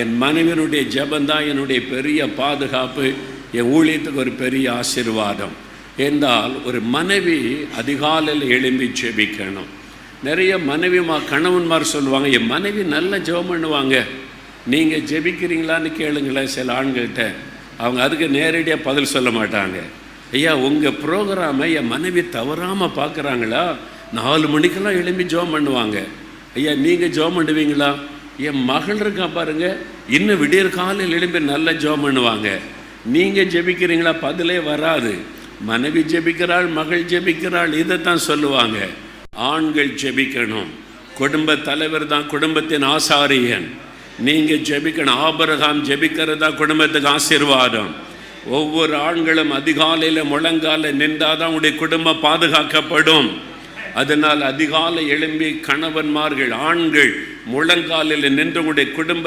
என் மனைவியினுடைய ஜெபந்தான் என்னுடைய பெரிய பாதுகாப்பு, என் ஊழியத்துக்கு ஒரு பெரிய ஆசீர்வாதம் என்றால் ஒரு மனைவி அதிகாலையில் எழும்பி ஜெபிக்கணும். நிறைய கணவன்மார் சொல்லுவாங்க, என் மனைவி நல்லா ஜெபம் பண்ணுவாங்க, நீங்கள் ஜெபிக்கிறீங்களான்னு கேளுங்களேன். சில ஆண்கள்கிட்ட அவங்க அதுக்கு நேரடியாக பதில் சொல்ல மாட்டாங்க. ஐயா, உங்கள் ப்ரோக்ராமை என் மனைவி தவறாமல் பார்க்குறாங்களா? 4 மணிக்கெல்லாம் எழும்பி ஜெபம் பண்ணுவாங்க. ஐயா, நீங்கள் ஜெபம் பண்ணுவீங்களா? என் மகள் இருக்கா பாருங்க, இன்னும் விடியற் காலையில் எழும்பி நல்லா ஜெபம் பண்ணுவாங்க. நீங்கள் ஜெபிக்கிறீங்களா? பதிலே வராது. மனைவி ஜெபிக்கிறாள், மகள் ஜெபிக்கிறாள், இதைத்தான் சொல்லுவாங்க. ஆண்கள் ஜெபிக்கணும். குடும்ப தலைவர் தான் குடும்பத்தின் ஆசாரியன். நீங்கள் ஜெபிக்கணும். ஆபிரகாம் ஜெபிக்கிறதா குடும்பத்துக்கு ஆசீர்வாதம். ஒவ்வொரு ஆண்களும் அதிகாலையில் முழங்கால நின்றாதான் உடைய குடும்பம் பாதுகாக்கப்படும். அதனால் அதிகாலை எழும்பி கணவன்மார்கள், ஆண்கள் முழங்காலில் நின்று உடைய குடும்ப